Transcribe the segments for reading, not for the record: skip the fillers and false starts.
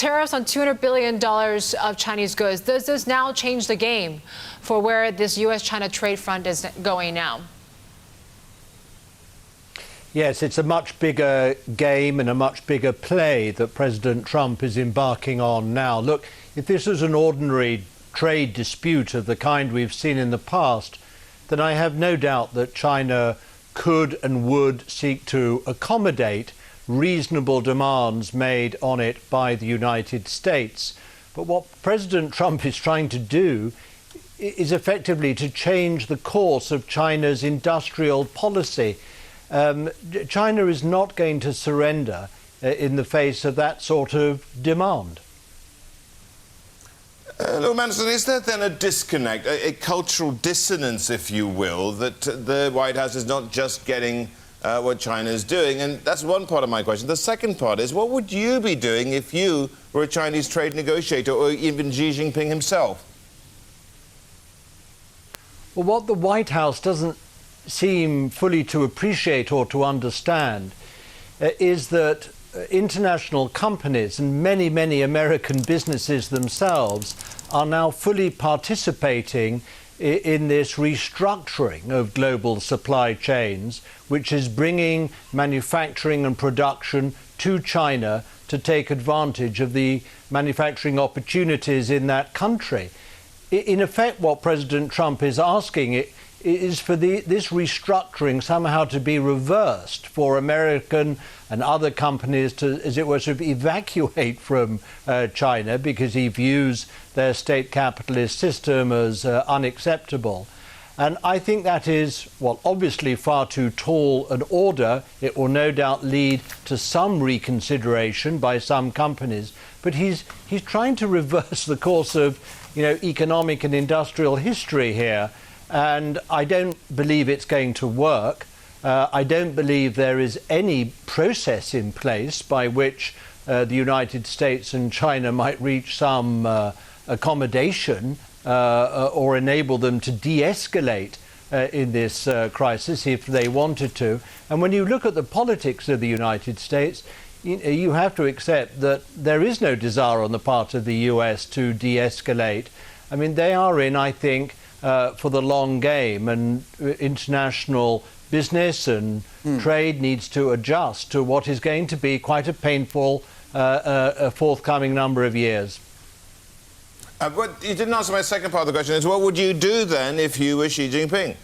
tariffs on $200 billion of Chinese goods. Does this now change the game for where this U.S.-China trade front is going now? Yes, it's a much bigger game and a much bigger play that President Trump is embarking on now. Look, if this was an ordinary trade dispute of the kind we've seen in the past, then I have no doubt that China could and would seek to accommodate reasonable demands made on it by the United States. But what President Trump is trying to do is effectively to change the course of China's industrial policy. China is not going to surrender in the face of that sort of demand. Lord Mandelson, is there then a disconnect, a cultural dissonance, if you will, that the White House is not just getting what China is doing? And that's one part of my question. The second part is, what would you be doing if you were a Chinese trade negotiator or even Xi Jinping himself? Well, what the White House doesn't seem fully to appreciate or to understand is that international companies and many American businesses themselves are now fully participating in this restructuring of global supply chains, which is bringing manufacturing and production to China to take advantage of the manufacturing opportunities in that country. In effect, what President Trump is asking is for this restructuring somehow to be reversed, for American and other companies to, as it were, sort of evacuate from China because he views their state capitalist system as unacceptable. And I think that is, well, obviously far too tall an order. It will no doubt lead to some reconsideration by some companies. But he's trying to reverse the course of, economic and industrial history here. And I don't believe it's going to work. I don't believe there is any process in place by which the United States and China might reach some accommodation or enable them to de-escalate in this crisis if they wanted to. And when you look at the politics of the United States, you have to accept that there is no desire on the part of the US to de-escalate. I mean, they are in, I think, for the long game, and international business and trade needs to adjust to what is going to be quite a painful forthcoming number of years. But you didn't answer my second part of the question, is what would you do then if you were Xi Jinping?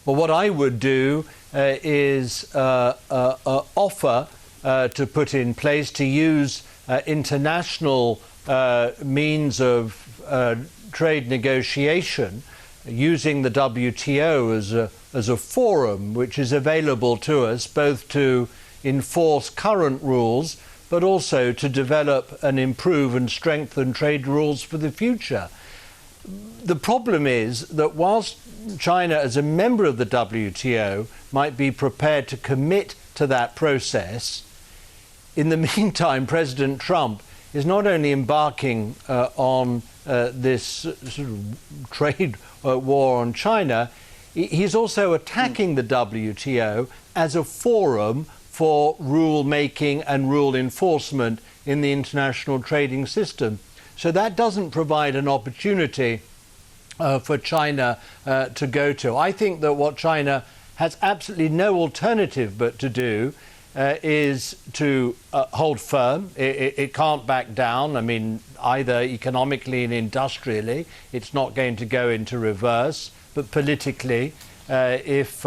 Well, what I would do is offer to put in place, to use international means of trade negotiation, using the WTO as a forum which is available to us both to enforce current rules but also to develop and improve and strengthen trade rules for the future. The problem is that whilst China as a member of the WTO might be prepared to commit to that process, in the meantime President Trump is not only embarking on this sort of trade war on China, he's also attacking the WTO as a forum for rule making and rule enforcement in the international trading system. So that doesn't provide an opportunity for China to go to. I think that what China has absolutely no alternative but to do is to hold firm. It can't back down. I mean, either economically and industrially, it's not going to go into reverse. But politically, if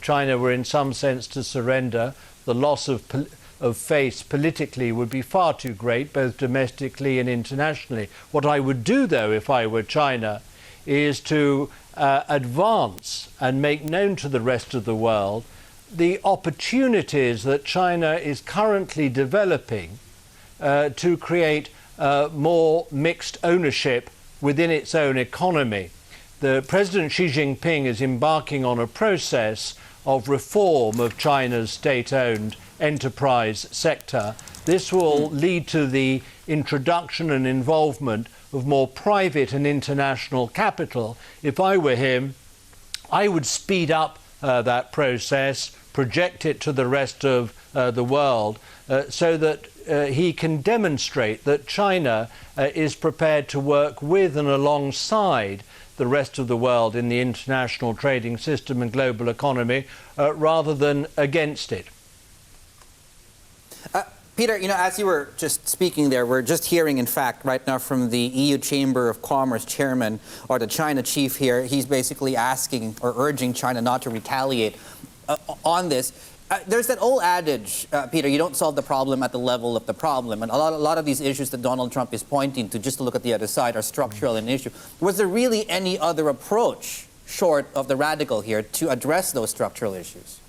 China were in some sense to surrender, the loss of face politically would be far too great, both domestically and internationally. What I would do, though, if I were China, is to advance and make known to the rest of the world the opportunities that China is currently developing to create more mixed ownership within its own economy. The President Xi Jinping is embarking on a process of reform of China's state-owned enterprise sector. This will lead to the introduction and involvement of more private and international capital. If I were him, I would speed up that process, project it to the rest of the world so that he can demonstrate that China is prepared to work with and alongside the rest of the world in the international trading system and global economy rather than against it. Peter, as you were just speaking there, we're just hearing, in fact, right now from the EU Chamber of Commerce chairman, or the China chief here. He's basically asking or urging China not to retaliate on this. There's that old adage, Peter, you don't solve the problem at the level of the problem. And a lot of these issues that Donald Trump is pointing to, just to look at the other side, are structural in issue. Was there really any other approach, short of the radical here, to address those structural issues?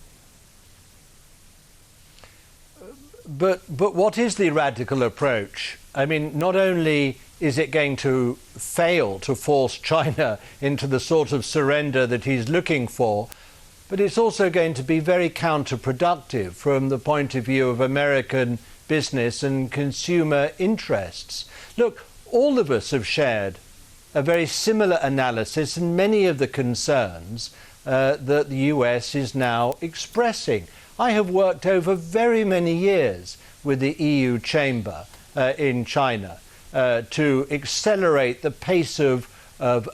But what is the radical approach? I mean, not only is it going to fail to force China into the sort of surrender that he's looking for, but it's also going to be very counterproductive from the point of view of American business and consumer interests. Look, all of us have shared a very similar analysis and many of the concerns that the US is now expressing. I have worked over very many years with the EU Chamber in China to accelerate the pace of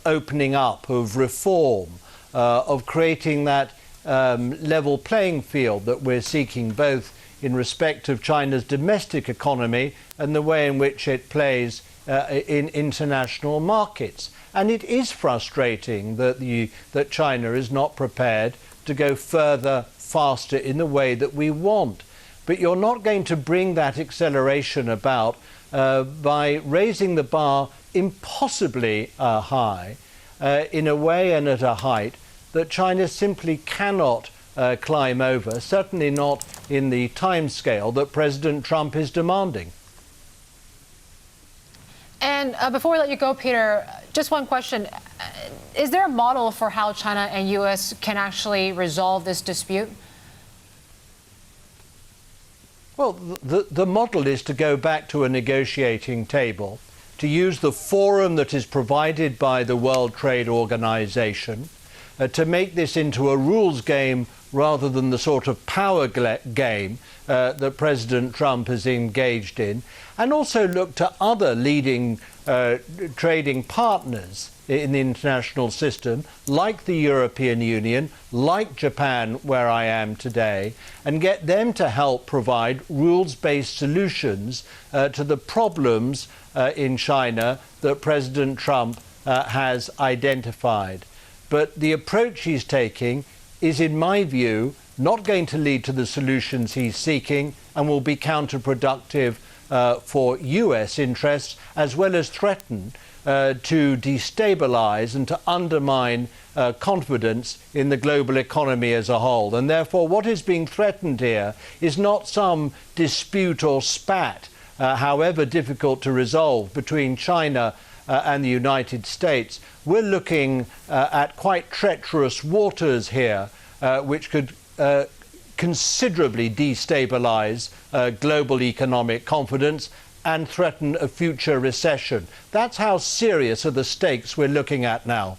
opening up, of reform, of creating that level playing field that we're seeking, both in respect of China's domestic economy and the way in which it plays in international markets. And it is frustrating that China is not prepared to go further, faster in the way that we want. But you're not going to bring that acceleration about by raising the bar impossibly high in a way and at a height that China simply cannot climb over, certainly not in the timescale that President Trump is demanding. And before we let you go, Peter, just one question. Is there a model for how China and U.S. can actually resolve this dispute? Well, the model is to go back to a negotiating table, to use the forum that is provided by the World Trade Organization, to make this into a rules game rather than the sort of power game that President Trump has engaged in, and also look to other leading trading partners in the international system, like the European Union, like Japan, where I am today, and get them to help provide rules-based solutions to the problems in China that President Trump has identified. But the approach he's taking is, in my view, not going to lead to the solutions he's seeking and will be counterproductive for US interests, as well as threaten to destabilize and to undermine confidence in the global economy as a whole. And therefore, what is being threatened here is not some dispute or spat, however difficult to resolve, between China and the United States. We're looking at quite treacherous waters here, which could considerably destabilize global economic confidence and threaten a future recession. That's how serious are the stakes we're looking at now.